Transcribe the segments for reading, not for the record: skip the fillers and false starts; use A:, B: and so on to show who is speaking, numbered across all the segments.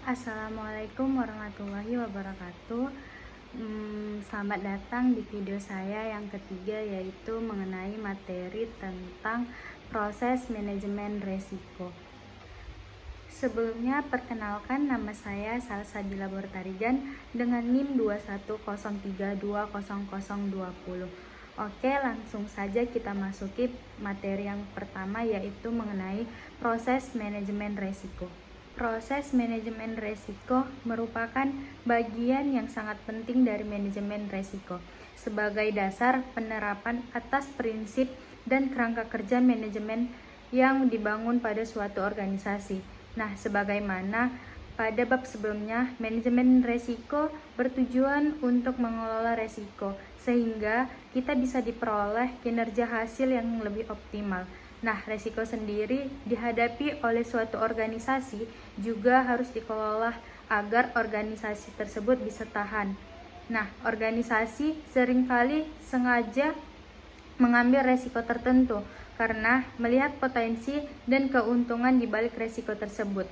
A: Assalamualaikum warahmatullahi wabarakatuh. Selamat datang di video saya yang ketiga, yaitu mengenai materi tentang proses manajemen resiko. Sebelumnya, perkenalkan, nama saya Salsabila Bortarigan dengan NIM 210320020. Oke, langsung saja kita masuki materi yang pertama, yaitu mengenai proses manajemen resiko. Proses manajemen resiko merupakan bagian yang sangat penting dari manajemen resiko sebagai dasar penerapan atas prinsip dan kerangka kerja manajemen yang dibangun pada suatu organisasi. Nah, sebagaimana pada bab sebelumnya, manajemen resiko bertujuan untuk mengelola resiko sehingga kita bisa diperoleh kinerja hasil yang lebih optimal. Nah, resiko sendiri dihadapi oleh suatu organisasi juga harus dikelola agar organisasi tersebut bisa tahan. Nah, organisasi seringkali sengaja mengambil resiko tertentu karena melihat potensi dan keuntungan di balik resiko tersebut.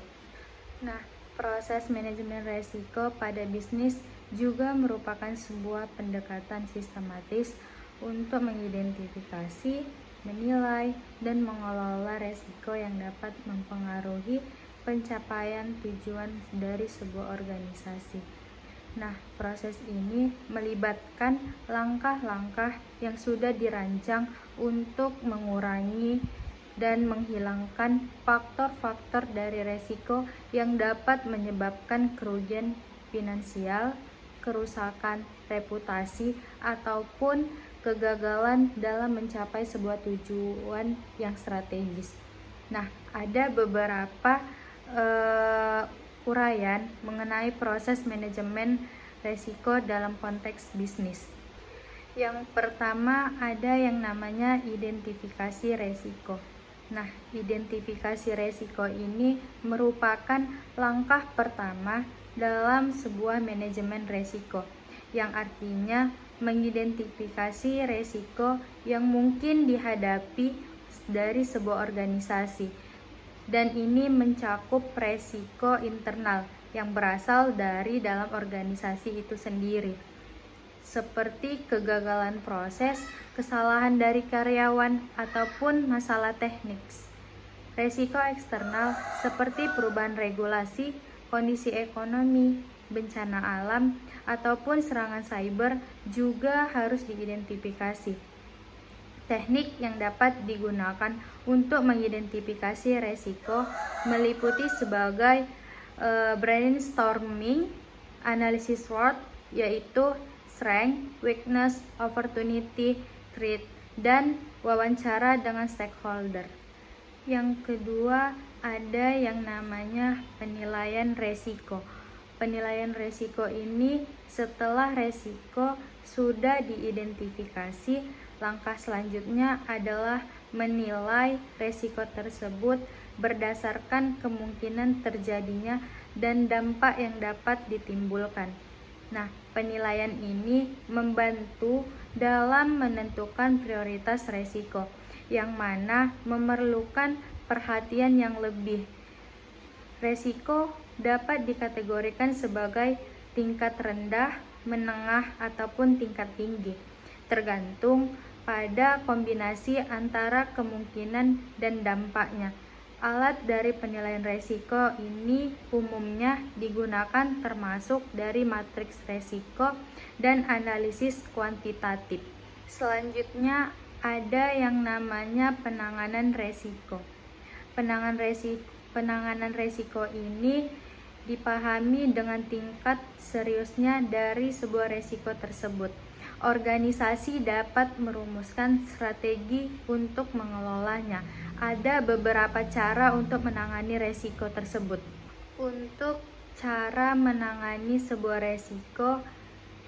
A: Nah, proses manajemen resiko pada bisnis juga merupakan sebuah pendekatan sistematis untuk mengidentifikasi, menilai, dan mengelola resiko yang dapat mempengaruhi pencapaian tujuan dari sebuah organisasi. Nah, proses ini melibatkan langkah-langkah yang sudah dirancang untuk mengurangi dan menghilangkan faktor-faktor dari resiko yang dapat menyebabkan kerugian finansial, kerusakan reputasi, ataupun kegagalan dalam mencapai sebuah tujuan yang strategis. Nah, ada beberapa uraian mengenai proses manajemen resiko dalam konteks bisnis. Yang pertama, ada yang namanya identifikasi resiko. Nah, identifikasi resiko ini merupakan langkah pertama dalam sebuah manajemen resiko, yang artinya mengidentifikasi resiko yang mungkin dihadapi dari sebuah organisasi, dan ini mencakup resiko internal yang berasal dari dalam organisasi itu sendiri, seperti kegagalan proses, kesalahan dari karyawan, ataupun masalah teknis. Resiko eksternal seperti perubahan regulasi, kondisi ekonomi, bencana alam, ataupun serangan cyber juga harus diidentifikasi. Teknik yang dapat digunakan untuk mengidentifikasi resiko meliputi sebagai brainstorming, analisis SWOT, yaitu strength, weakness, opportunity, threat, dan wawancara dengan stakeholder. Yang kedua, ada yang namanya penilaian resiko. Penilaian resiko ini setelah resiko sudah diidentifikasi, langkah selanjutnya adalah menilai resiko tersebut berdasarkan kemungkinan terjadinya dan dampak yang dapat ditimbulkan. Nah, penilaian ini membantu dalam menentukan prioritas resiko, yang mana memerlukan perhatian yang lebih. Resiko dapat dikategorikan sebagai tingkat rendah, menengah, ataupun tingkat tinggi, tergantung pada kombinasi antara kemungkinan dan dampaknya. Alat dari penilaian resiko ini umumnya digunakan termasuk dari matriks resiko dan analisis kuantitatif. Selanjutnya ada yang namanya penanganan resiko. Penanganan resiko ini dipahami dengan tingkat seriusnya dari sebuah resiko tersebut. Organisasi dapat merumuskan strategi untuk mengelolanya. Ada beberapa cara untuk menangani resiko tersebut. Untuk cara menangani sebuah resiko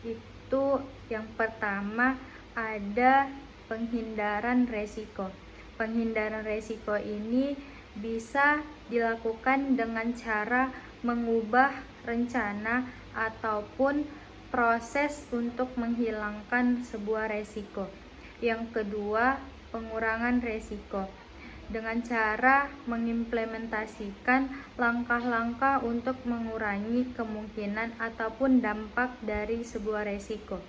A: itu, yang pertama ada penghindaran resiko. Penghindaran resiko ini bisa dilakukan dengan cara mengubah rencana ataupun proses untuk menghilangkan sebuah resiko. Yang kedua, pengurangan resiko. dengan cara mengimplementasikan langkah-langkah untuk mengurangi kemungkinan ataupun dampak dari sebuah resiko.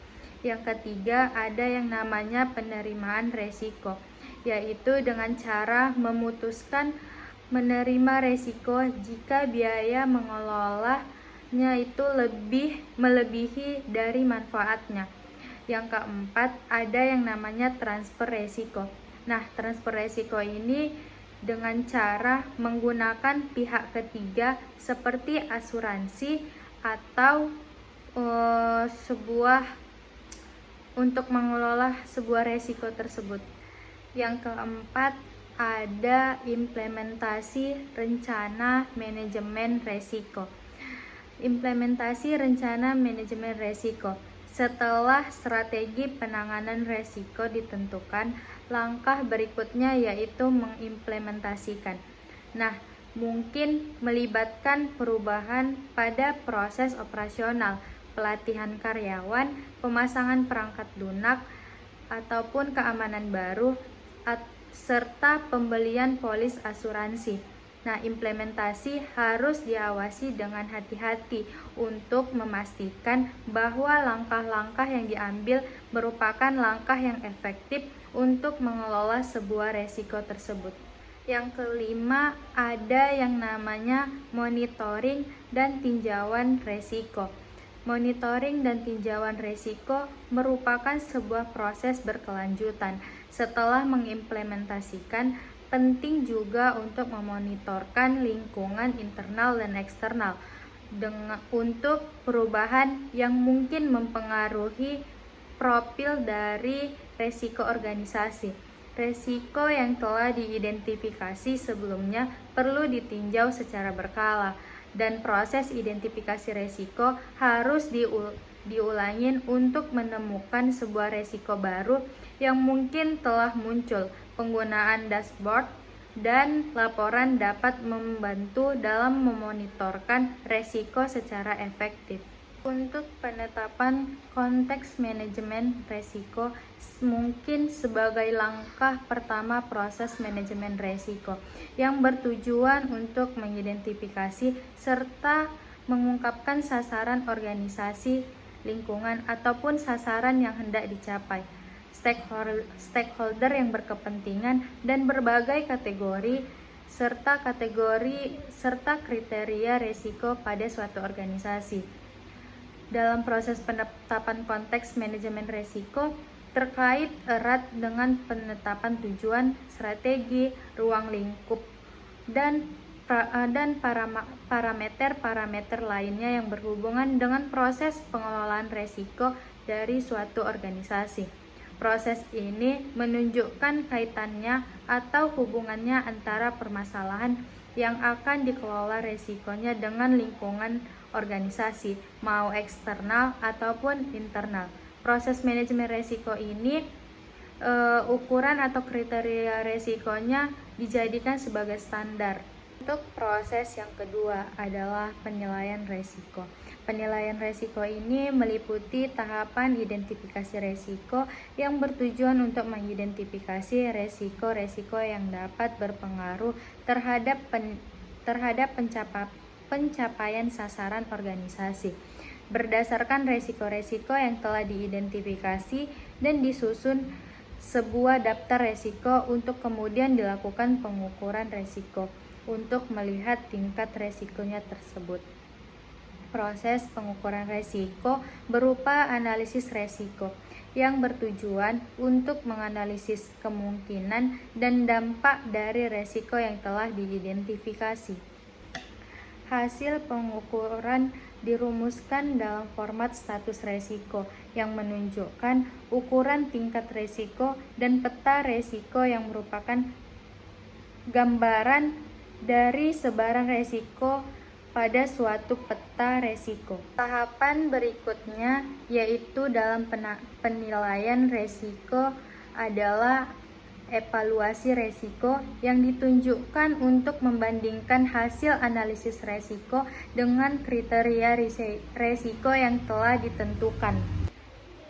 A: Yang ketiga, ada yang namanya penerimaan resiko, yaitu dengan cara memutuskan menerima resiko jika biaya mengelolanya itu melebihi dari manfaatnya. Yang keempat, ada yang namanya transfer resiko. Nah, transfer resiko ini dengan cara menggunakan pihak ketiga seperti asuransi atau untuk mengelola sebuah resiko tersebut. Yang keempat, ada implementasi rencana manajemen resiko. Implementasi rencana manajemen resiko. Setelah strategi penanganan resiko ditentukan, langkah berikutnya yaitu mengimplementasikan. Nah, mungkin melibatkan perubahan pada proses operasional, pelatihan karyawan, pemasangan perangkat lunak, ataupun keamanan baru, serta pembelian polis asuransi. Nah, implementasi harus diawasi dengan hati-hati untuk memastikan bahwa langkah-langkah yang diambil merupakan langkah yang efektif untuk mengelola sebuah resiko tersebut. Yang kelima, ada yang namanya monitoring dan tinjauan resiko. Monitoring dan tinjauan resiko merupakan sebuah proses berkelanjutan. Setelah mengimplementasikan, penting juga untuk memonitorkan lingkungan internal dan eksternal untuk perubahan yang mungkin mempengaruhi profil dari resiko organisasi. Resiko yang telah diidentifikasi sebelumnya perlu ditinjau secara berkala, dan proses identifikasi resiko harus diulangin untuk menemukan sebuah resiko baru yang mungkin telah muncul. Penggunaan dashboard dan laporan dapat membantu dalam memonitorkan resiko secara efektif. Untuk penetapan konteks manajemen resiko, mungkin sebagai langkah pertama proses manajemen resiko yang bertujuan untuk mengidentifikasi serta mengungkapkan sasaran organisasi, lingkungan, ataupun sasaran yang hendak dicapai, stakeholder yang berkepentingan, dan berbagai kategori serta kriteria resiko pada suatu organisasi. Dalam proses penetapan konteks manajemen resiko terkait erat dengan penetapan tujuan, strategi, ruang lingkup, dan parameter-parameter lainnya yang berhubungan dengan proses pengelolaan resiko dari suatu organisasi. Proses ini menunjukkan kaitannya atau hubungannya antara permasalahan yang akan dikelola resikonya dengan lingkungan organisasi, mau eksternal ataupun internal. Proses manajemen resiko ini ukuran atau kriteria resikonya dijadikan sebagai standar. Untuk proses yang kedua adalah penilaian resiko. Penilaian resiko ini meliputi tahapan identifikasi resiko yang bertujuan untuk mengidentifikasi resiko-resiko yang dapat berpengaruh terhadap pencapaian sasaran organisasi. Berdasarkan resiko-resiko yang telah diidentifikasi dan disusun sebuah daftar resiko untuk kemudian dilakukan pengukuran resiko untuk melihat tingkat resikonya tersebut. Proses pengukuran resiko berupa analisis resiko yang bertujuan untuk menganalisis kemungkinan dan dampak dari resiko yang telah diidentifikasi. Hasil pengukuran dirumuskan dalam format status resiko yang menunjukkan ukuran tingkat resiko dan peta resiko yang merupakan gambaran dari sebaran resiko pada suatu peta resiko. Tahapan berikutnya yaitu dalam penilaian resiko adalah evaluasi resiko yang ditunjukkan untuk membandingkan hasil analisis resiko dengan kriteria resiko yang telah ditentukan.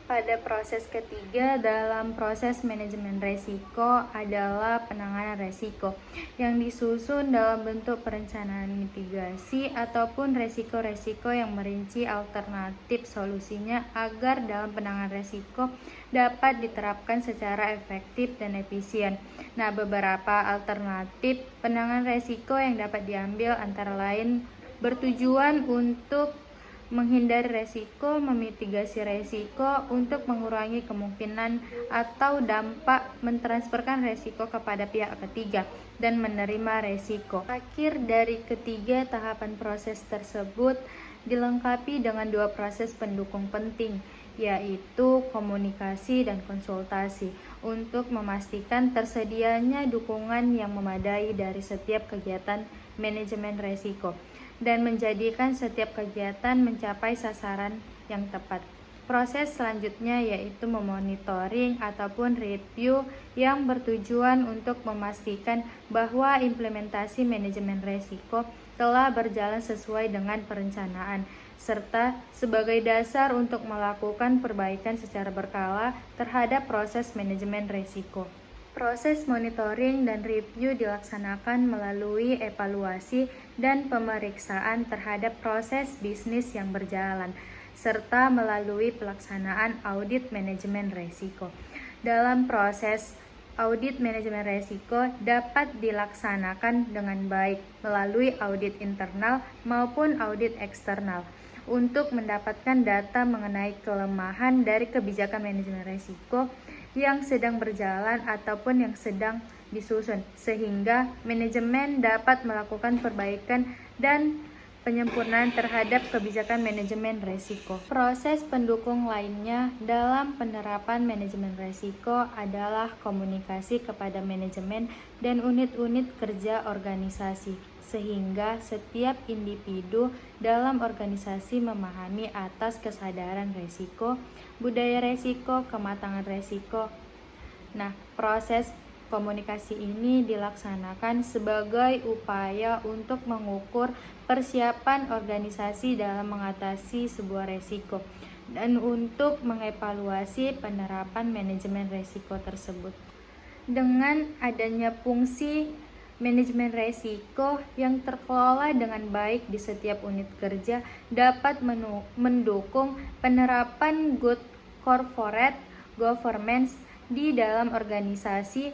A: Pada proses ketiga dalam proses manajemen resiko adalah penanganan resiko yang disusun dalam bentuk perencanaan mitigasi ataupun resiko-resiko yang merinci alternatif solusinya agar dalam penanganan resiko dapat diterapkan secara efektif dan efisien. Nah, beberapa alternatif penanganan resiko yang dapat diambil antara lain bertujuan untuk menghindari resiko, memitigasi resiko, untuk mengurangi kemungkinan atau dampak mentransferkan resiko kepada pihak ketiga, dan menerima resiko. Akhir dari ketiga tahapan proses tersebut dilengkapi dengan dua proses pendukung penting, yaitu komunikasi dan konsultasi, untuk memastikan tersedianya dukungan yang memadai dari setiap kegiatan manajemen resiko dan menjadikan setiap kegiatan mencapai sasaran yang tepat. Proses selanjutnya yaitu memonitoring ataupun review yang bertujuan untuk memastikan bahwa implementasi manajemen resiko telah berjalan sesuai dengan perencanaan, serta sebagai dasar untuk melakukan perbaikan secara berkala terhadap proses manajemen resiko. Proses monitoring dan review dilaksanakan melalui evaluasi dan pemeriksaan terhadap proses bisnis yang berjalan, serta melalui pelaksanaan audit manajemen resiko. Dalam proses audit manajemen resiko dapat dilaksanakan dengan baik melalui audit internal maupun audit eksternal untuk mendapatkan data mengenai kelemahan dari kebijakan manajemen resiko yang sedang berjalan ataupun yang sedang disusun, sehingga manajemen dapat melakukan perbaikan dan penyempurnaan terhadap kebijakan manajemen resiko. Proses pendukung lainnya dalam penerapan manajemen resiko adalah komunikasi kepada manajemen dan unit-unit kerja organisasi, sehingga setiap individu dalam organisasi memahami atas kesadaran resiko, budaya resiko, kematangan resiko. Nah, proses komunikasi ini dilaksanakan sebagai upaya untuk mengukur persiapan organisasi dalam mengatasi sebuah resiko dan untuk mengevaluasi penerapan manajemen resiko tersebut. Dengan adanya fungsi manajemen resiko yang terkelola dengan baik di setiap unit kerja dapat mendukung penerapan good corporate governance di dalam organisasi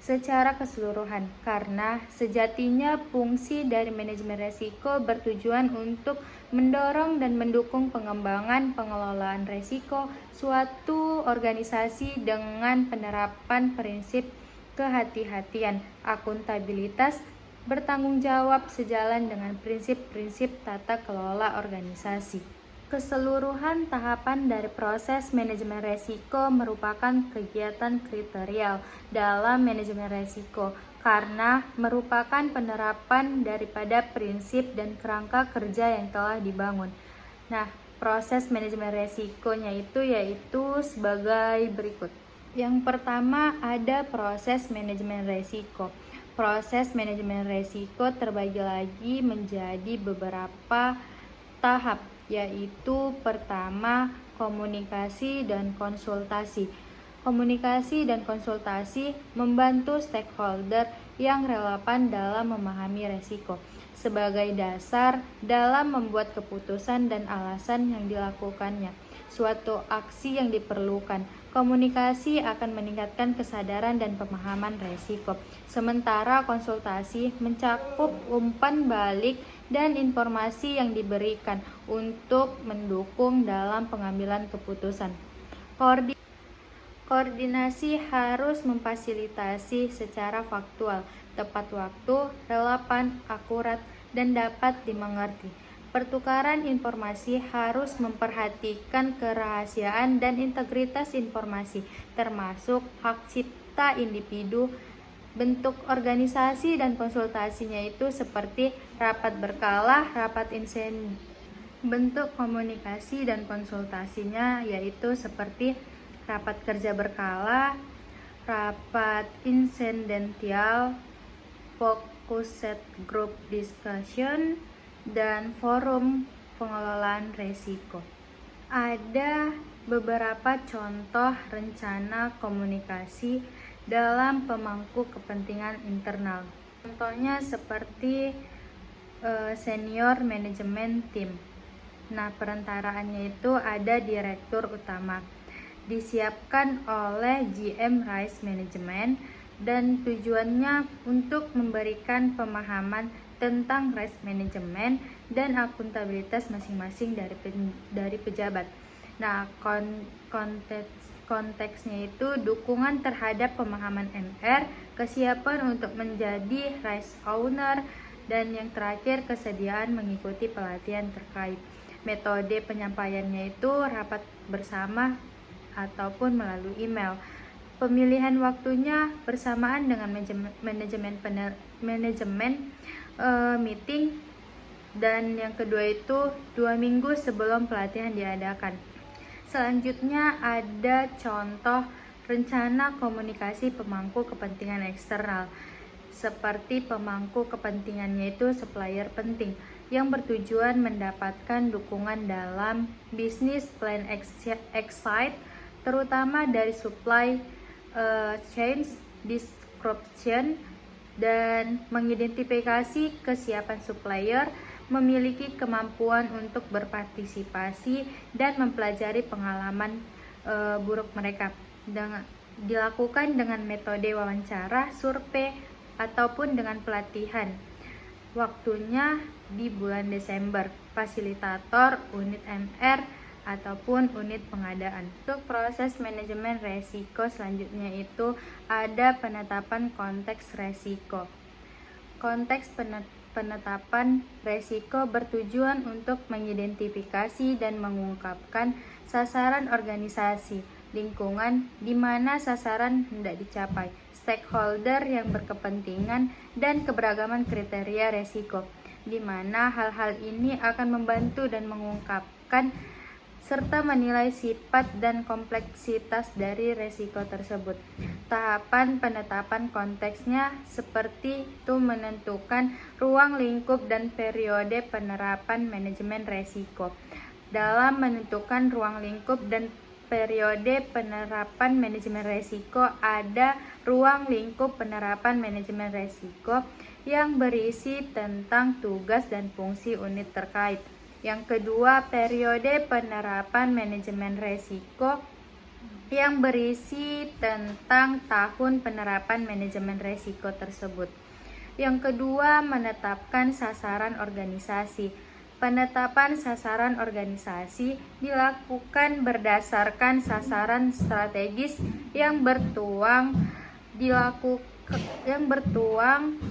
A: secara keseluruhan, karena sejatinya fungsi dari manajemen resiko bertujuan untuk mendorong dan mendukung pengembangan pengelolaan resiko suatu organisasi dengan penerapan prinsip kehati-hatian, akuntabilitas, bertanggung jawab sejalan dengan prinsip-prinsip tata kelola organisasi. Keseluruhan tahapan dari proses manajemen resiko merupakan kegiatan kriterial dalam manajemen resiko karena merupakan penerapan daripada prinsip dan kerangka kerja yang telah dibangun. Nah, proses manajemen resikonya yaitu sebagai berikut. Yang pertama ada proses manajemen resiko. Proses manajemen resiko terbagi lagi menjadi beberapa tahap, yaitu pertama komunikasi dan konsultasi. Komunikasi dan konsultasi membantu stakeholder yang relevan dalam memahami resiko sebagai dasar dalam membuat keputusan dan alasan yang dilakukannya suatu aksi yang diperlukan. Komunikasi akan meningkatkan kesadaran dan pemahaman resiko, sementara konsultasi mencakup umpan balik dan informasi yang diberikan untuk mendukung dalam pengambilan keputusan. Koordinasi harus memfasilitasi secara faktual, tepat waktu, relevan, akurat, dan dapat dimengerti. Pertukaran informasi harus memperhatikan kerahasiaan dan integritas informasi, termasuk hak cipta individu. Bentuk organisasi dan konsultasinya itu seperti rapat berkala, rapat insen. Bentuk komunikasi dan konsultasinya yaitu seperti rapat kerja berkala, rapat insidental, focused group discussion, dan forum pengelolaan resiko. Ada Beberapa contoh rencana komunikasi dalam pemangku kepentingan internal. Contohnya seperti senior manajemen tim. Nah, perantaraannya itu ada direktur utama. Disiapkan oleh GM Rice Management dan tujuannya untuk memberikan pemahaman tentang risk management dan akuntabilitas masing-masing dari pejabat. Nah, konteksnya itu dukungan terhadap pemahaman MR, kesiapan untuk menjadi risk owner, dan yang terakhir kesediaan mengikuti pelatihan terkait. Metode penyampaiannya itu rapat bersama ataupun melalui email. Pemilihan waktunya bersamaan dengan manajemen meeting, dan yang kedua itu 2 minggu sebelum pelatihan diadakan. Selanjutnya ada contoh rencana komunikasi pemangku kepentingan eksternal. Seperti pemangku kepentingannya itu supplier penting yang bertujuan mendapatkan dukungan dalam bisnis plan excite, terutama dari supply chain description dan mengidentifikasi kesiapan supplier, memiliki kemampuan untuk berpartisipasi dan mempelajari pengalaman buruk mereka. Dilakukan dengan metode wawancara, survei, ataupun dengan pelatihan. Waktunya di bulan Desember. Fasilitator unit MR ataupun unit pengadaan. Untuk proses manajemen resiko selanjutnya itu ada penetapan konteks resiko. Konteks penetapan resiko bertujuan untuk mengidentifikasi dan mengungkapkan sasaran organisasi, lingkungan di mana sasaran hendak dicapai, stakeholder yang berkepentingan, dan keberagaman kriteria resiko, di mana hal-hal ini akan membantu dan mengungkapkan serta menilai sifat dan kompleksitas dari resiko tersebut. Tahapan penetapan konteksnya seperti itu menentukan ruang lingkup dan periode penerapan manajemen resiko. Dalam menentukan ruang lingkup dan periode penerapan manajemen resiko, ada ruang lingkup penerapan manajemen resiko yang berisi tentang tugas dan fungsi unit terkait. Yang kedua, periode penerapan manajemen resiko yang berisi tentang tahun penerapan manajemen resiko tersebut. Yang kedua, menetapkan sasaran organisasi. Penetapan sasaran organisasi dilakukan berdasarkan sasaran strategis yang bertuang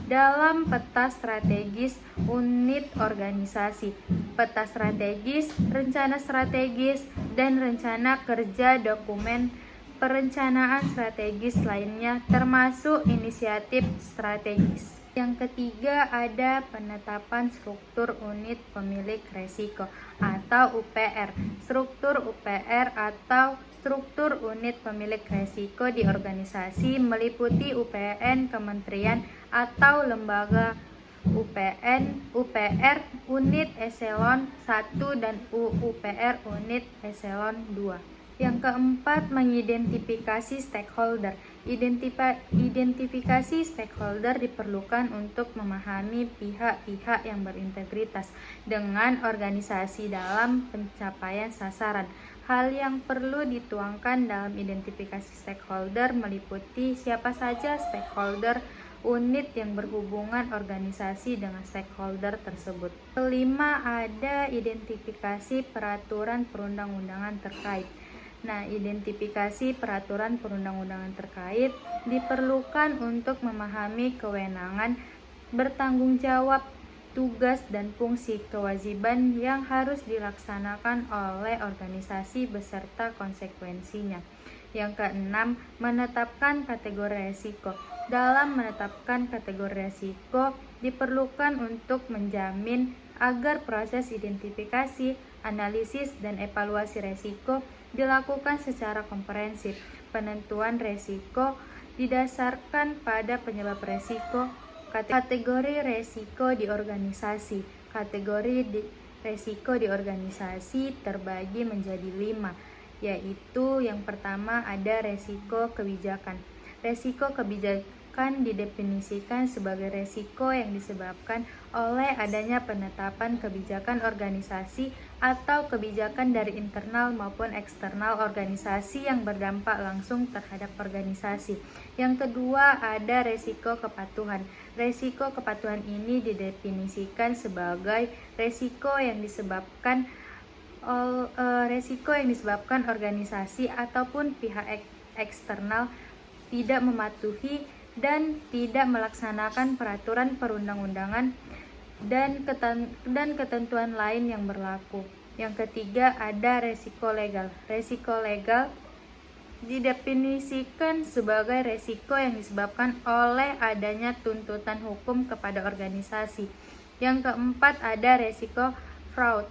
A: dalam peta strategis unit organisasi, peta strategis, rencana strategis, dan rencana kerja dokumen perencanaan strategis lainnya termasuk inisiatif strategis. Yang ketiga ada penetapan struktur unit pemilik resiko atau UPR. Struktur UPR atau struktur unit pemilik resiko di organisasi meliputi UPN kementerian atau lembaga, UPR unit eselon 1 dan UPR unit eselon 2. Yang keempat, mengidentifikasi stakeholder. Identifikasi stakeholder diperlukan untuk memahami pihak-pihak yang berintegritas dengan organisasi dalam pencapaian sasaran. Hal yang perlu dituangkan dalam identifikasi stakeholder meliputi siapa saja stakeholder unit yang berhubungan organisasi dengan stakeholder tersebut. Kelima, ada identifikasi peraturan perundang-undangan terkait. Nah, identifikasi peraturan perundang-undangan terkait diperlukan untuk memahami kewenangan, bertanggung jawab, tugas dan fungsi kewajiban yang harus dilaksanakan oleh organisasi beserta konsekuensinya. Yang keenam, menetapkan kategori resiko. Dalam menetapkan kategori resiko diperlukan untuk menjamin agar proses identifikasi, analisis, dan evaluasi resiko dilakukan secara komprehensif. Penentuan resiko didasarkan pada penyebab resiko. Kategori resiko di organisasi. Kategori resiko di organisasi terbagi menjadi 5, yaitu yang pertama ada resiko kebijakan. Resiko kebijakan didefinisikan sebagai resiko yang disebabkan oleh adanya penetapan kebijakan organisasi atau kebijakan dari internal maupun eksternal organisasi yang berdampak langsung terhadap organisasi. Yang kedua ada resiko kepatuhan. Resiko kepatuhan ini didefinisikan sebagai resiko yang disebabkan organisasi ataupun pihak eksternal tidak mematuhi dan tidak melaksanakan peraturan perundang-undangan dan ketentuan lain yang berlaku. Yang ketiga ada resiko legal. Resiko legal didefinisikan sebagai resiko yang disebabkan oleh adanya tuntutan hukum kepada organisasi. Yang keempat ada resiko fraud.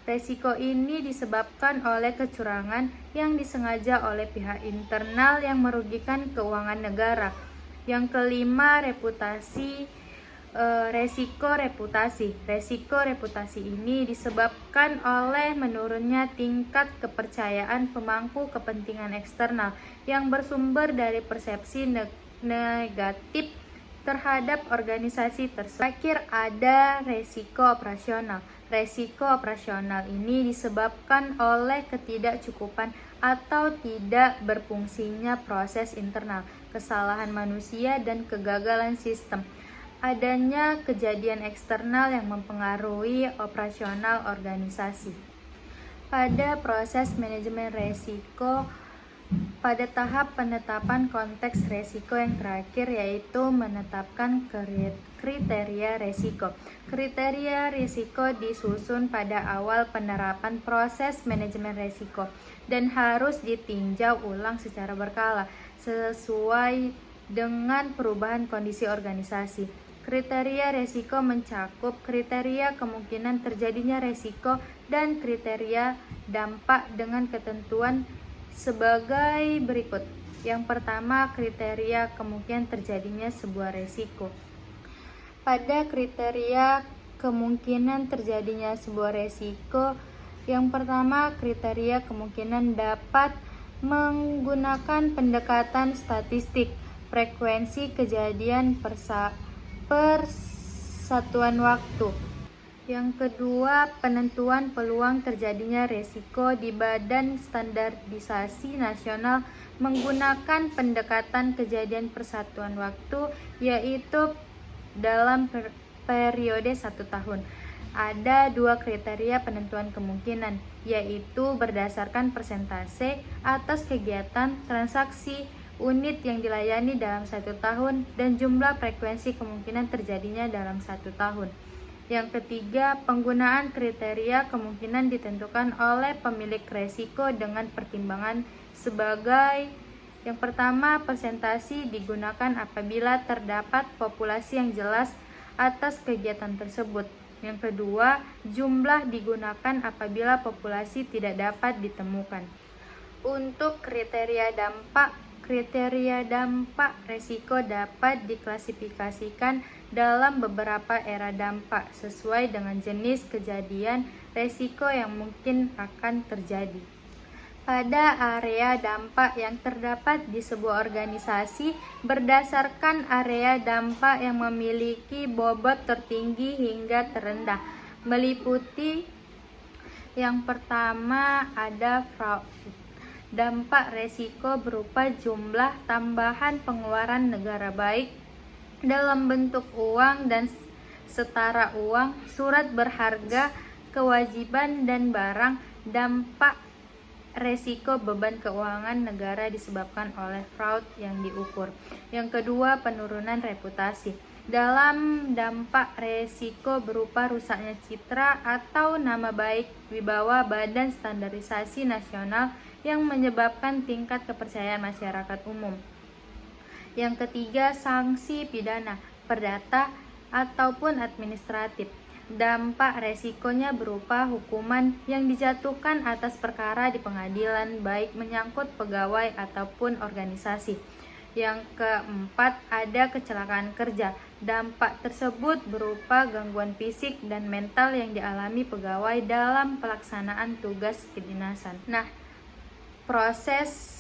A: Resiko ini disebabkan oleh kecurangan yang disengaja oleh pihak internal yang merugikan keuangan negara. Yang kelima, resiko reputasi. Resiko reputasi ini disebabkan oleh menurunnya tingkat kepercayaan pemangku kepentingan eksternal yang bersumber dari persepsi negatif terhadap organisasi tersebut. Terakhir ada resiko operasional. Resiko operasional ini disebabkan oleh ketidakcukupan atau tidak berfungsinya proses internal, kesalahan manusia, dan kegagalan sistem. Adanya kejadian eksternal yang mempengaruhi operasional organisasi. Pada proses manajemen resiko, pada tahap penetapan konteks resiko yang terakhir yaitu menetapkan kriteria resiko. Kriteria risiko disusun pada awal penerapan proses manajemen risiko dan harus ditinjau ulang secara berkala sesuai dengan perubahan kondisi organisasi. Kriteria risiko mencakup kriteria kemungkinan terjadinya risiko dan kriteria dampak dengan ketentuan sebagai berikut. Yang pertama, kriteria kemungkinan terjadinya sebuah risiko. Pada kriteria kemungkinan terjadinya sebuah resiko, yang pertama kriteria kemungkinan dapat menggunakan pendekatan statistik, frekuensi kejadian per satuan waktu. Yang kedua, penentuan peluang terjadinya resiko di Badan Standarisasi Nasional menggunakan pendekatan kejadian per satuan waktu, yaitu dalam periode 1 tahun. Ada 2 kriteria penentuan kemungkinan, yaitu berdasarkan persentase atas kegiatan transaksi unit yang dilayani dalam 1 tahun dan jumlah frekuensi kemungkinan terjadinya dalam 1 tahun. Yang ketiga, penggunaan kriteria kemungkinan ditentukan oleh pemilik resiko dengan pertimbangan sebagai: yang pertama, persentase digunakan apabila terdapat populasi yang jelas atas kegiatan tersebut. Yang kedua, jumlah digunakan apabila populasi tidak dapat ditemukan. Untuk kriteria dampak resiko dapat diklasifikasikan dalam beberapa era dampak sesuai dengan jenis kejadian resiko yang mungkin akan terjadi. Pada area dampak yang terdapat di sebuah organisasi berdasarkan area dampak yang memiliki bobot tertinggi hingga terendah, meliputi yang pertama ada fraud. Dampak resiko berupa jumlah tambahan pengeluaran negara baik dalam bentuk uang dan setara uang, surat berharga, kewajiban, dan barang. Dampak resiko beban keuangan negara disebabkan oleh fraud yang diukur. Yang kedua, penurunan reputasi. Dalam dampak resiko berupa rusaknya citra atau nama baik wibawa Badan Standarisasi Nasional yang menyebabkan tingkat kepercayaan masyarakat umum. Yang ketiga, sanksi pidana, perdata, ataupun administratif. Dampak resikonya berupa hukuman yang dijatuhkan atas perkara di pengadilan, baik menyangkut pegawai ataupun organisasi. Yang keempat, ada kecelakaan kerja. Dampak tersebut berupa gangguan fisik dan mental yang dialami pegawai dalam pelaksanaan tugas kedinasan. Nah, Proses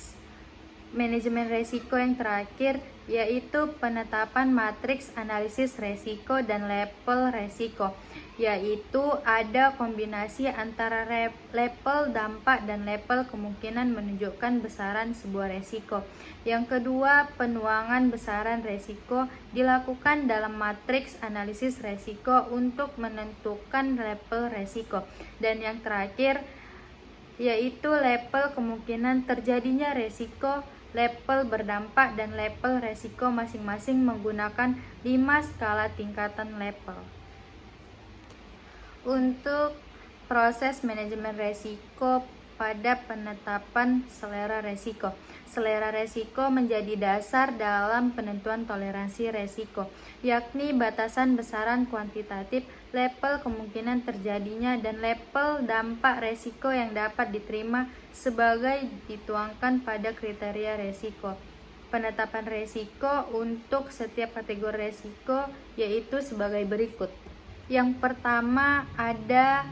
A: manajemen resiko yang terakhir yaitu penetapan matriks analisis resiko dan level resiko, yaitu ada kombinasi antara level dampak dan level kemungkinan menunjukkan besaran sebuah resiko. Yang kedua, penuangan besaran resiko dilakukan dalam matriks analisis resiko untuk menentukan level resiko. Dan yang terakhir yaitu level kemungkinan terjadinya resiko, level berdampak, dan level resiko masing-masing menggunakan 5 skala tingkatan level. Untuk proses manajemen resiko pada penetapan selera resiko. Selera resiko menjadi dasar dalam penentuan toleransi resiko, yakni batasan besaran kuantitatif, level kemungkinan terjadinya, dan level dampak resiko yang dapat diterima sebagai dituangkan pada kriteria resiko. Penetapan resiko untuk setiap kategori resiko yaitu sebagai berikut. Yang pertama, ada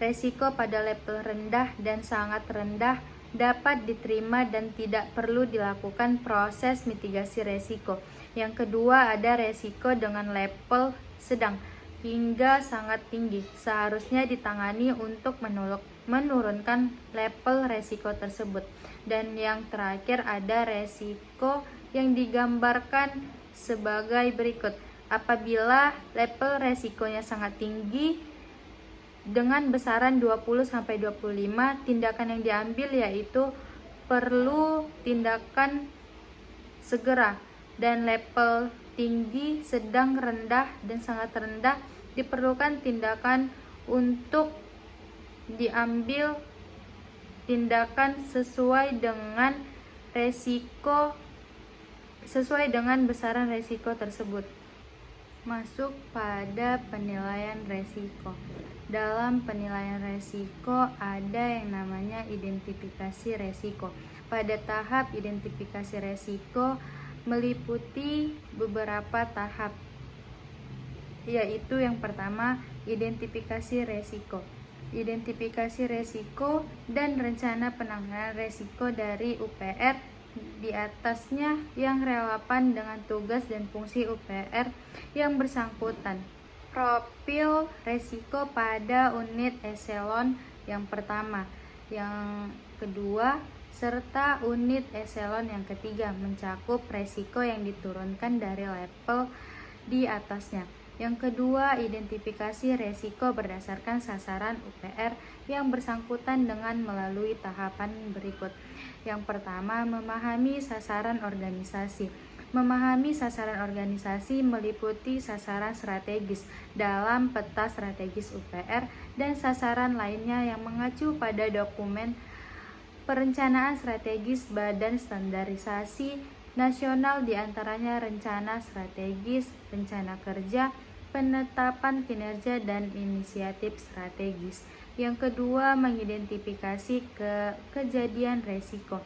A: resiko pada level rendah dan sangat rendah, dapat diterima dan tidak perlu dilakukan proses mitigasi resiko. Yang kedua, ada resiko dengan level sedang hingga sangat tinggi, seharusnya ditangani untuk menurunkan level resiko tersebut. Dan yang terakhir, ada resiko yang digambarkan sebagai berikut. Apabila level resikonya sangat tinggi dengan besaran 20-25, tindakan yang diambil yaitu perlu tindakan segera, dan level tinggi, sedang, rendah, dan sangat rendah diperlukan tindakan untuk diambil tindakan sesuai dengan resiko, sesuai dengan besaran resiko tersebut. Masuk pada penilaian resiko. Dalam penilaian resiko ada yang namanya identifikasi resiko. Pada tahap identifikasi resiko meliputi beberapa tahap, yaitu yang pertama, identifikasi resiko. Identifikasi resiko dan rencana penanganan resiko dari UPR di atasnya yang relevan dengan tugas dan fungsi UPR yang bersangkutan. Profil resiko pada unit eselon yang pertama, yang kedua, serta unit eselon yang ketiga mencakup resiko yang diturunkan dari level di atasnya. Yang kedua, identifikasi resiko berdasarkan sasaran UPR yang bersangkutan dengan melalui tahapan berikut. Yang pertama, memahami sasaran organisasi. Memahami sasaran organisasi meliputi sasaran strategis dalam peta strategis UPR dan sasaran lainnya yang mengacu pada dokumen perencanaan strategis Badan Standarisasi Nasional, diantaranya rencana strategis, rencana kerja, penetapan kinerja, dan inisiatif strategis. Yang kedua, mengidentifikasi kejadian resiko.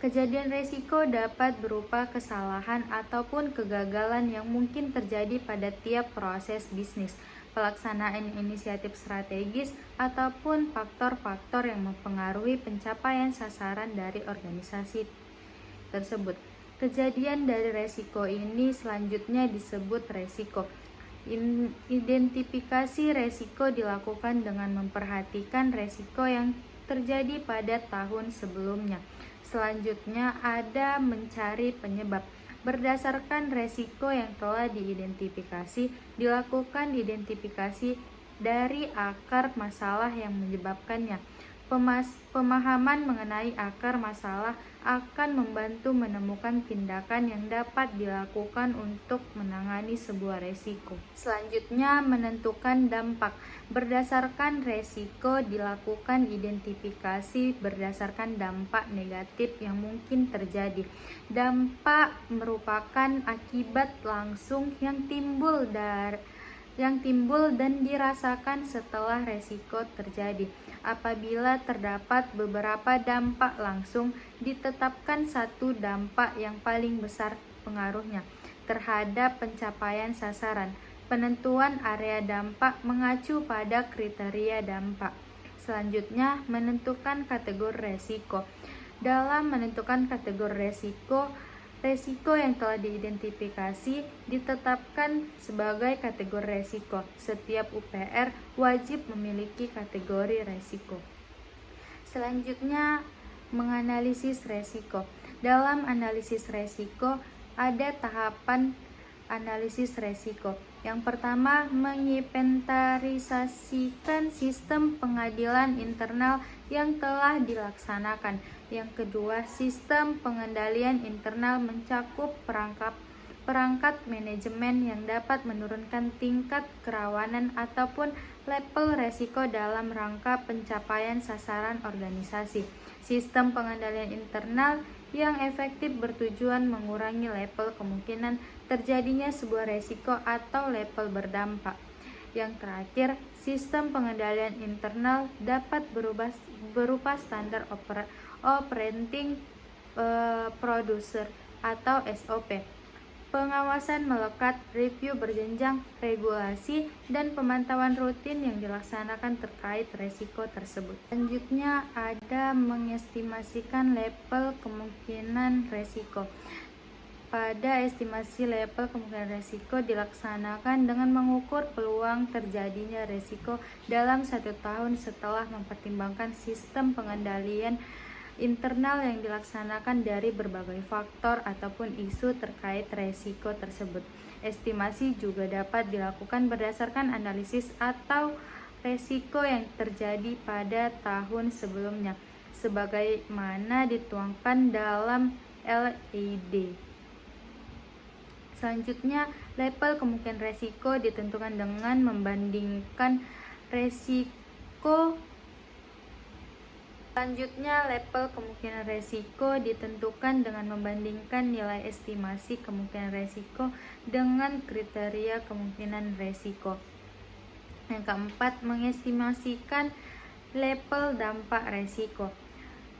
A: Kejadian resiko dapat berupa kesalahan ataupun kegagalan yang mungkin terjadi pada tiap proses bisnis, pelaksanaan inisiatif strategis, ataupun faktor-faktor yang mempengaruhi pencapaian sasaran dari organisasi tersebut. Kejadian dari resiko ini selanjutnya disebut resiko. Identifikasi resiko dilakukan dengan memperhatikan resiko yang terjadi pada tahun sebelumnya. Selanjutnya ada mencari penyebab. Berdasarkan resiko yang telah diidentifikasi, dilakukan identifikasi dari akar masalah yang menyebabkannya. Pemahaman mengenai akar masalah akan membantu menemukan tindakan yang dapat dilakukan untuk menangani sebuah resiko. Selanjutnya, menentukan dampak. Berdasarkan resiko dilakukan identifikasi berdasarkan dampak negatif yang mungkin terjadi. Dampak merupakan akibat langsung yang timbul dan dirasakan setelah resiko terjadi. Apabila terdapat beberapa dampak langsung, ditetapkan satu dampak yang paling besar pengaruhnya terhadap pencapaian sasaran. Penentuan area dampak mengacu pada kriteria dampak. Selanjutnya, menentukan kategori resiko. Dalam menentukan kategori resiko, resiko yang telah diidentifikasi ditetapkan sebagai kategori resiko. Setiap UPR wajib memiliki kategori resiko. Selanjutnya, menganalisis resiko. Dalam analisis resiko, ada tahapan analisis resiko. Yang pertama, menginventarisasikan sistem pengadilan internal yang telah dilaksanakan. Yang kedua, sistem pengendalian internal mencakup perangkat manajemen yang dapat menurunkan tingkat kerawanan ataupun level resiko dalam rangka pencapaian sasaran organisasi. Sistem pengendalian internal yang efektif bertujuan mengurangi level kemungkinan terjadinya sebuah resiko atau level berdampak. Yang terakhir, sistem pengendalian internal dapat berupa standar operating procedure atau SOP, pengawasan melekat, review berjenjang, regulasi, dan pemantauan rutin yang dilaksanakan terkait resiko tersebut. Selanjutnya ada mengestimasikan level kemungkinan resiko. Pada estimasi level kemungkinan resiko dilaksanakan dengan mengukur peluang terjadinya resiko dalam 1 tahun setelah mempertimbangkan sistem pengendalian internal yang dilaksanakan dari berbagai faktor ataupun isu terkait resiko tersebut. Estimasi juga dapat dilakukan berdasarkan analisis atau resiko yang terjadi pada tahun sebelumnya, sebagaimana dituangkan dalam LID. Selanjutnya, level kemungkinan resiko ditentukan dengan membandingkan resiko. Selanjutnya, level kemungkinan resiko ditentukan dengan membandingkan nilai estimasi kemungkinan resiko dengan kriteria kemungkinan resiko. Yang keempat, mengestimasikan level dampak resiko.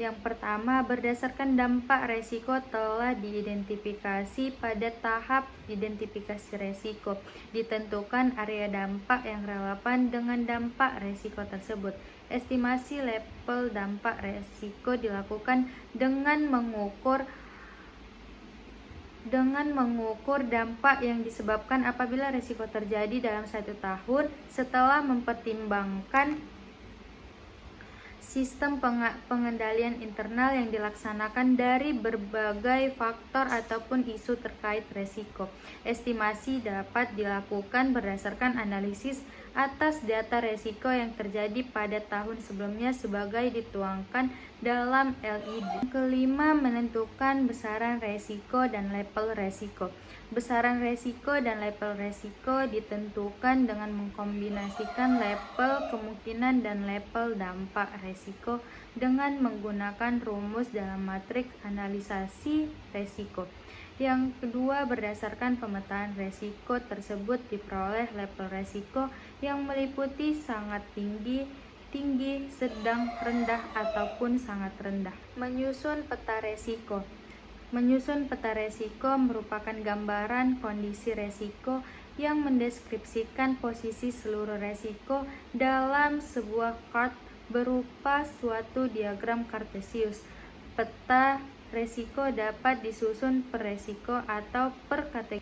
A: Yang pertama, berdasarkan dampak resiko telah diidentifikasi pada tahap identifikasi resiko, ditentukan area dampak yang relevan dengan dampak resiko tersebut. Estimasi level dampak resiko dilakukan dengan mengukur dampak yang disebabkan apabila resiko terjadi dalam 1 tahun setelah mempertimbangkan sistem pengendalian internal yang dilaksanakan dari berbagai faktor ataupun isu terkait resiko. Estimasi dapat dilakukan berdasarkan analisis atas data resiko yang terjadi pada tahun sebelumnya sebagai dituangkan dalam LID. Kelima, menentukan besaran resiko dan level resiko. Besaran resiko dan level resiko ditentukan dengan mengkombinasikan level kemungkinan dan level dampak resiko dengan menggunakan rumus dalam matriks analisasi resiko. Yang kedua, berdasarkan pemetaan resiko tersebut diperoleh level resiko yang meliputi sangat tinggi, sedang, rendah, ataupun sangat rendah. Menyusun peta resiko. Menyusun peta resiko merupakan gambaran kondisi resiko yang mendeskripsikan posisi seluruh resiko dalam sebuah chart berupa suatu diagram kartesius. Peta resiko dapat disusun per resiko atau per kategori.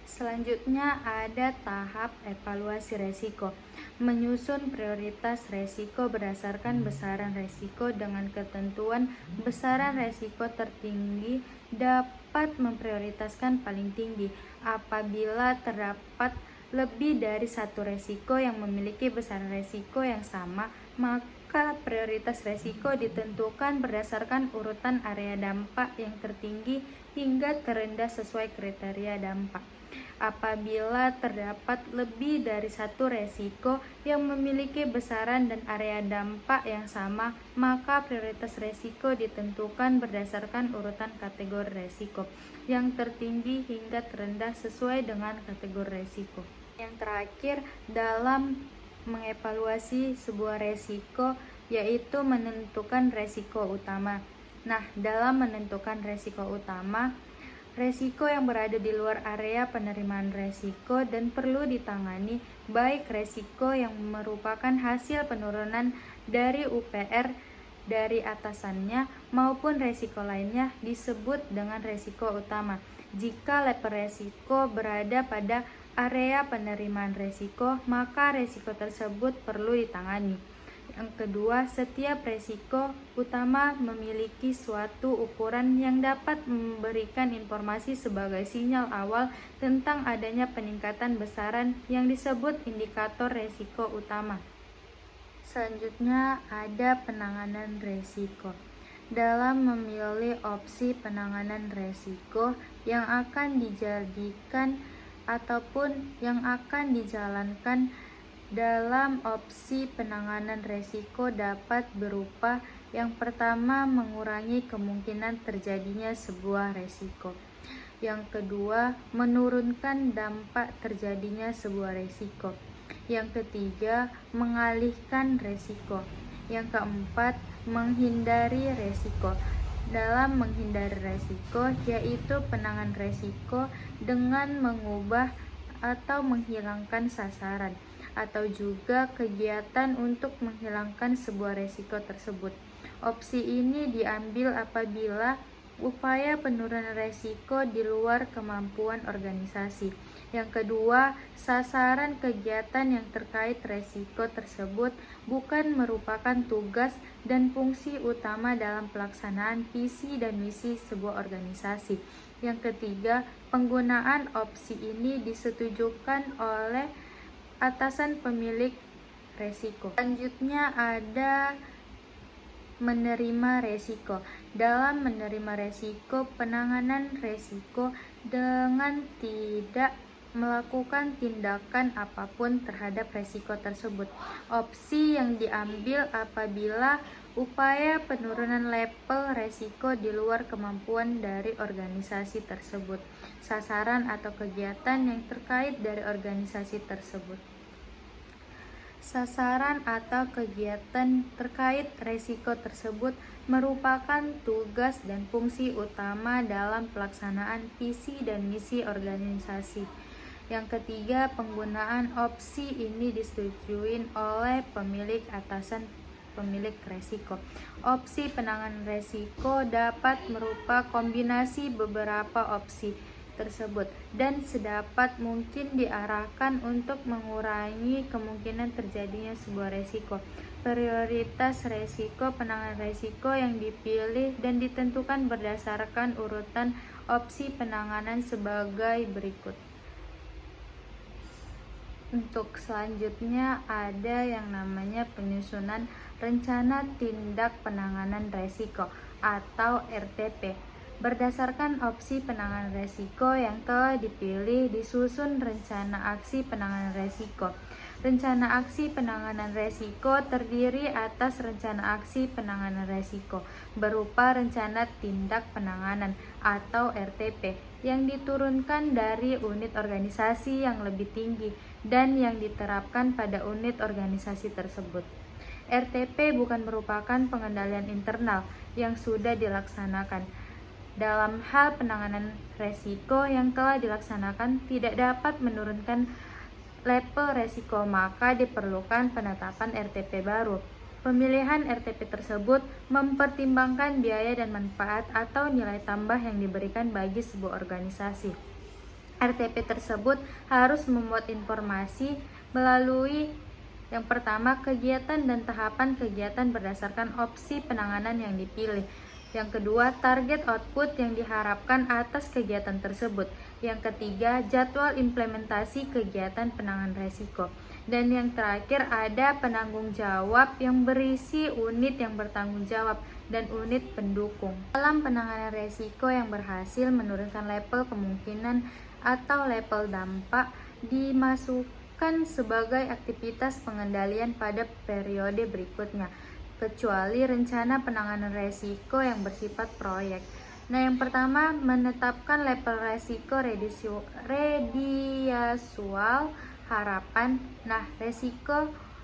A: Selanjutnya ada tahap evaluasi resiko. Menyusun prioritas resiko berdasarkan besaran resiko dengan ketentuan besaran resiko tertinggi dapat memprioritaskan paling tinggi. Apabila terdapat lebih dari satu resiko yang memiliki besaran resiko yang sama, maka prioritas resiko ditentukan berdasarkan urutan area dampak yang tertinggi hingga terendah sesuai kriteria dampak. Apabila terdapat lebih dari satu resiko yang memiliki besaran dan area dampak yang sama, maka prioritas resiko ditentukan berdasarkan urutan kategori resiko yang tertinggi hingga terendah sesuai dengan kategori resiko. Yang terakhir dalam mengevaluasi sebuah resiko yaitu menentukan resiko utama. Nah, dalam menentukan resiko utama, Resiko yang berada di luar area penerimaan resiko dan perlu ditangani, baik resiko yang merupakan hasil penurunan dari UPR dari atasannya maupun resiko lainnya, disebut dengan resiko utama. Jika level resiko berada pada area penerimaan resiko, maka resiko tersebut perlu ditangani. Yang kedua, setiap resiko utama memiliki suatu ukuran yang dapat memberikan informasi sebagai sinyal awal tentang adanya peningkatan besaran yang disebut indikator resiko utama. Selanjutnya ada penanganan resiko. Dalam memilih opsi penanganan resiko yang akan dijadikan ataupun yang akan dijalankan dalam opsi penanganan resiko dapat berupa yang pertama, mengurangi kemungkinan terjadinya sebuah resiko. Yang kedua, menurunkan dampak terjadinya sebuah resiko. Yang ketiga, mengalihkan resiko. Yang keempat, menghindari resiko. Dalam menghindari resiko, yaitu penanganan resiko dengan mengubah atau menghilangkan sasaran atau juga kegiatan untuk menghilangkan sebuah resiko tersebut. Opsi ini diambil apabila upaya penurunan resiko di luar kemampuan organisasi. Yang kedua, sasaran kegiatan yang terkait resiko tersebut bukan merupakan tugas dan fungsi utama dalam pelaksanaan visi dan misi sebuah organisasi. Yang ketiga, penggunaan opsi ini disetujukan oleh atasan pemilik resiko. Selanjutnya ada menerima resiko. Dalam menerima resiko, penanganan resiko dengan tidak melakukan tindakan apapun terhadap resiko tersebut. Opsi yang diambil apabila upaya penurunan level resiko di luar kemampuan dari organisasi tersebut, sasaran atau kegiatan yang terkait dari organisasi tersebut. Sasaran atau kegiatan terkait resiko tersebut merupakan tugas dan fungsi utama dalam pelaksanaan visi dan misi organisasi. Yang ketiga, penggunaan opsi ini disetujui oleh pemilik atasan pemilik resiko. Opsi penanganan resiko dapat merupakan kombinasi beberapa opsi tersebut dan sedapat mungkin diarahkan untuk mengurangi kemungkinan terjadinya sebuah resiko. Prioritas resiko penanganan resiko yang dipilih dan ditentukan berdasarkan urutan opsi penanganan sebagai berikut. Untuk selanjutnya ada yang namanya penyusunan rencana tindak penanganan resiko atau RTP. Berdasarkan opsi penanganan resiko yang telah dipilih, disusun rencana aksi penanganan resiko. Rencana aksi penanganan resiko terdiri atas rencana aksi penanganan resiko berupa rencana tindak penanganan atau RTP yang diturunkan dari unit organisasi yang lebih tinggi dan yang diterapkan pada unit organisasi tersebut. RTP bukan merupakan pengendalian internal yang sudah dilaksanakan. Dalam hal penanganan resiko yang telah dilaksanakan tidak dapat menurunkan level resiko, maka diperlukan penetapan RTP baru. Pemilihan RTP tersebut mempertimbangkan biaya dan manfaat atau nilai tambah yang diberikan bagi sebuah organisasi. RTP tersebut harus memuat informasi melalui yang pertama, kegiatan dan tahapan kegiatan berdasarkan opsi penanganan yang dipilih. Yang kedua, target output yang diharapkan atas kegiatan tersebut. Yang ketiga, jadwal implementasi kegiatan penanganan resiko. Dan yang terakhir ada penanggung jawab yang berisi unit yang bertanggung jawab dan unit pendukung. Dalam penanganan resiko yang berhasil menurunkan level kemungkinan atau level dampak dimasukkan sebagai aktivitas pengendalian pada periode berikutnya, kecuali rencana penanganan resiko yang bersifat proyek. Nah, yang pertama, menetapkan level resiko residual harapan. Nah,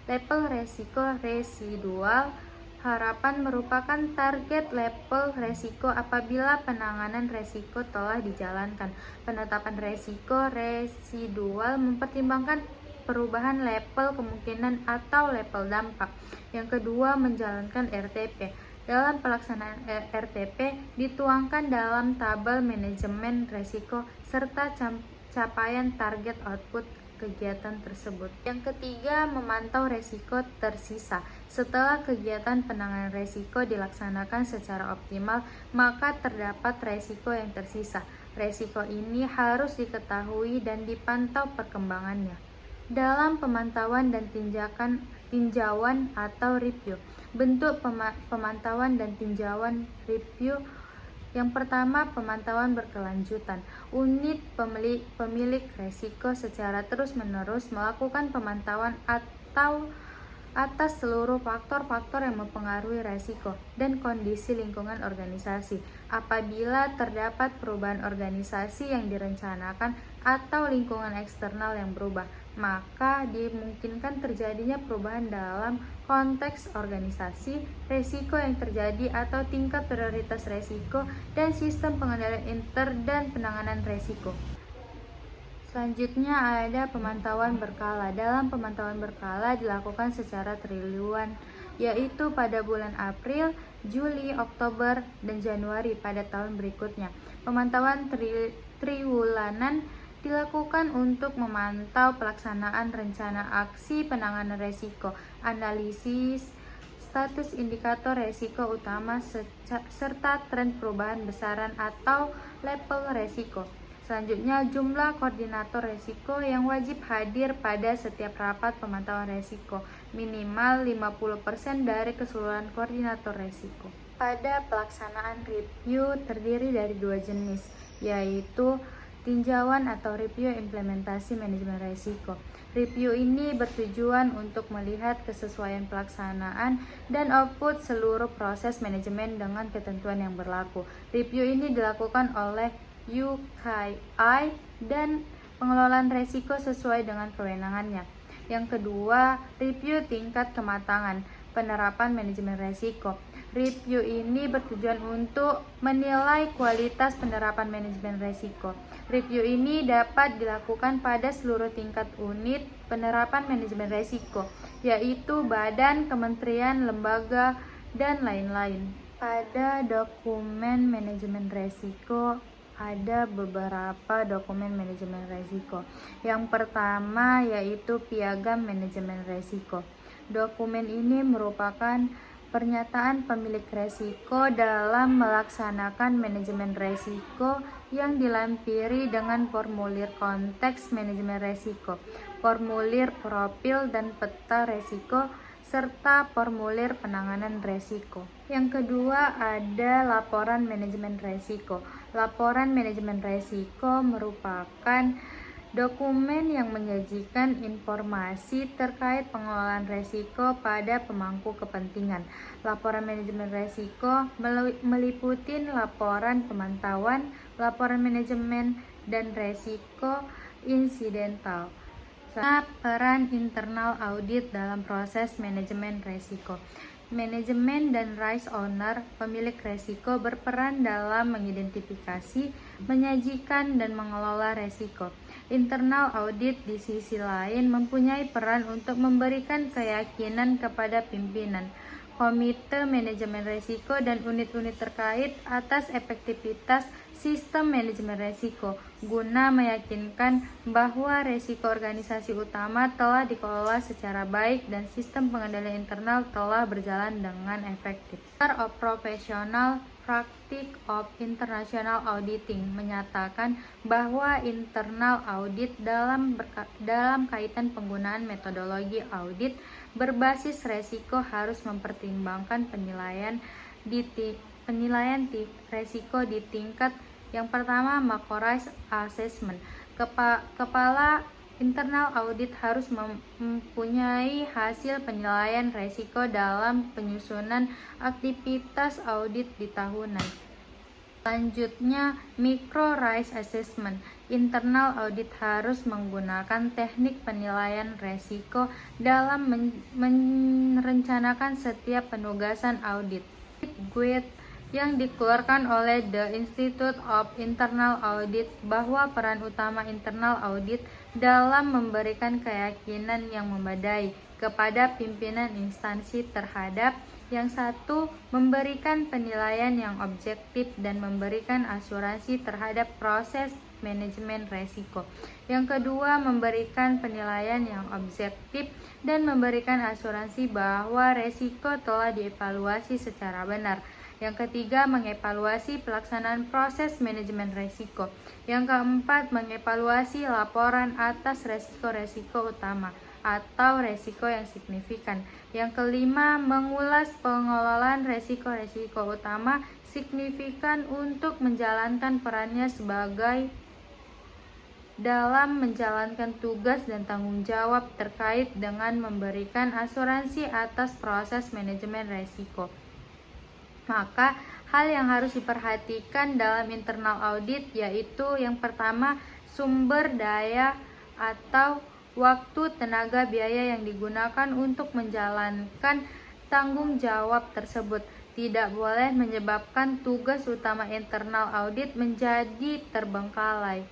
A: level resiko residual harapan merupakan target level resiko apabila penanganan resiko telah dijalankan. Penetapan resiko residual mempertimbangkan perubahan level kemungkinan atau level dampak. Yang kedua, menjalankan RTP. Dalam pelaksanaan RTP dituangkan dalam tabel manajemen resiko serta capaian target output kegiatan tersebut. Yang ketiga, memantau resiko tersisa. Setelah kegiatan penanganan resiko dilaksanakan secara optimal, maka terdapat resiko yang tersisa. Resiko ini harus diketahui dan dipantau perkembangannya. Dalam pemantauan dan tinjauan atau review. Bentuk pemantauan dan tinjauan review. Yang pertama, pemantauan berkelanjutan. Unit pemilik resiko secara terus-menerus melakukan pemantauan atau atas seluruh faktor-faktor yang mempengaruhi resiko dan kondisi lingkungan organisasi. Apabila terdapat perubahan organisasi yang direncanakan atau lingkungan eksternal yang berubah, maka dimungkinkan terjadinya perubahan dalam konteks organisasi, resiko yang terjadi atau tingkat prioritas resiko, dan sistem pengendalian inter dan penanganan resiko. Selanjutnya ada pemantauan berkala. Dalam pemantauan berkala dilakukan secara triwulan, yaitu pada bulan April, Juli, Oktober, dan Januari pada tahun berikutnya. Pemantauan triwulanan dilakukan untuk memantau pelaksanaan rencana aksi penanganan resiko, analisis status indikator resiko utama, serta tren perubahan besaran atau level resiko. Selanjutnya, jumlah koordinator resiko yang wajib hadir pada setiap rapat pemantauan resiko, minimal 50% dari keseluruhan koordinator resiko. Pada pelaksanaan review terdiri dari dua jenis, yaitu tinjauan atau review implementasi manajemen resiko. Review ini bertujuan untuk melihat kesesuaian pelaksanaan dan output seluruh proses manajemen dengan ketentuan yang berlaku. Review ini dilakukan oleh UKI dan pengelolaan resiko sesuai dengan kewenangannya. Yang kedua, review tingkat kematangan penerapan manajemen resiko. Review ini bertujuan untuk menilai kualitas penerapan manajemen resiko. Review ini dapat dilakukan pada seluruh tingkat unit penerapan manajemen resiko, yaitu badan, kementerian, lembaga, dan lain-lain. Pada dokumen manajemen resiko, ada beberapa dokumen manajemen resiko. Yang pertama yaitu piagam manajemen resiko. Dokumen ini merupakan pernyataan pemilik resiko dalam melaksanakan manajemen resiko yang dilampiri dengan formulir konteks manajemen resiko, formulir profil dan peta resiko, serta formulir penanganan resiko. Yang kedua ada laporan manajemen resiko. Laporan manajemen resiko merupakan dokumen yang menyajikan informasi terkait pengelolaan resiko pada pemangku kepentingan. Laporan manajemen resiko meliputi laporan pemantauan, laporan manajemen, dan resiko insidental. Peran internal audit dalam proses manajemen resiko. Manajemen dan risk owner, pemilik resiko, berperan dalam mengidentifikasi, menyajikan, dan mengelola resiko. Internal audit di sisi lain mempunyai peran untuk memberikan keyakinan kepada pimpinan, komite manajemen resiko, dan unit-unit terkait atas efektivitas sistem manajemen resiko, guna meyakinkan bahwa resiko organisasi utama telah dikelola secara baik dan sistem pengendalian internal telah berjalan dengan efektif. Of Professional Practice of International Auditing menyatakan bahwa internal audit dalam kaitan penggunaan metodologi audit berbasis resiko harus mempertimbangkan penilaian resiko di tingkat yang pertama, macro risk assessment. Kepala internal audit harus mempunyai hasil penilaian resiko dalam penyusunan aktivitas audit di tahunan. Selanjutnya, micro risk assessment. Internal audit harus menggunakan teknik penilaian resiko dalam merencanakan setiap penugasan audit. Guide yang dikeluarkan oleh The Institute of Internal Audit bahwa peran utama internal audit dalam memberikan keyakinan yang memadai kepada pimpinan instansi terhadap yang satu, memberikan penilaian yang objektif dan memberikan asuransi terhadap proses manajemen resiko. Yang kedua, memberikan penilaian yang objektif dan memberikan asuransi bahwa resiko telah dievaluasi secara benar. Yang ketiga, mengevaluasi pelaksanaan proses manajemen resiko. Yang keempat, mengevaluasi laporan atas resiko-resiko utama atau resiko yang signifikan. Yang kelima, mengulas pengelolaan resiko-resiko utama signifikan untuk menjalankan perannya sebagai dalam menjalankan tugas dan tanggung jawab terkait dengan memberikan asuransi atas proses manajemen resiko. Maka, hal yang harus diperhatikan dalam internal audit yaitu yang pertama, sumber daya atau waktu, tenaga, biaya yang digunakan untuk menjalankan tanggung jawab tersebut tidak boleh menyebabkan tugas utama internal audit menjadi terbengkalai.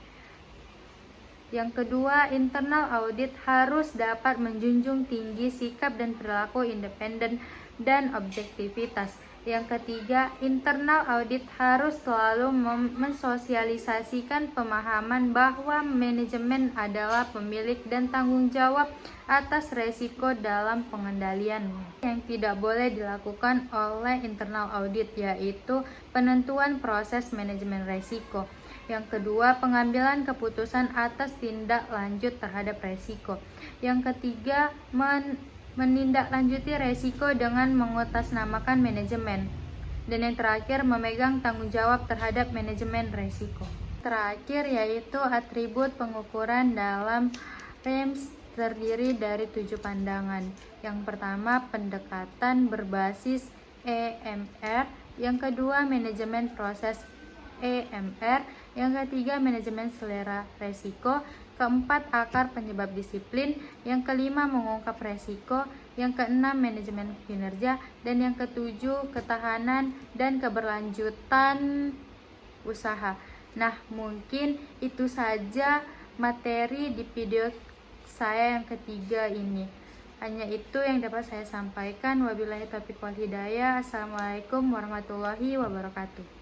A: Yang kedua, internal audit harus dapat menjunjung tinggi sikap dan perilaku independen dan objektivitas. Yang ketiga, internal audit harus selalu mensosialisasikan pemahaman bahwa manajemen adalah pemilik dan tanggung jawab atas resiko dalam pengendaliannya. Yang tidak boleh dilakukan oleh internal audit yaitu penentuan proses manajemen resiko. Yang kedua, pengambilan keputusan atas tindak lanjut terhadap resiko. Yang ketiga, menindaklanjuti resiko dengan mengatasnamakan manajemen. Dan yang terakhir, memegang tanggung jawab terhadap manajemen resiko. Terakhir yaitu atribut pengukuran dalam RAMS terdiri dari 7 pandangan. Yang pertama, pendekatan berbasis EMR. Yang kedua, manajemen proses EMR. Yang ketiga, manajemen selera resiko. Keempat, akar penyebab disiplin. Yang kelima, mengungkap resiko. Yang keenam, manajemen kinerja. Dan yang ketujuh, ketahanan dan keberlanjutan usaha. Nah, mungkin itu saja materi di video saya yang ketiga ini. Hanya itu yang dapat saya sampaikan. Wabillahi taufiq wal hidayah. Assalamualaikum warahmatullahi wabarakatuh.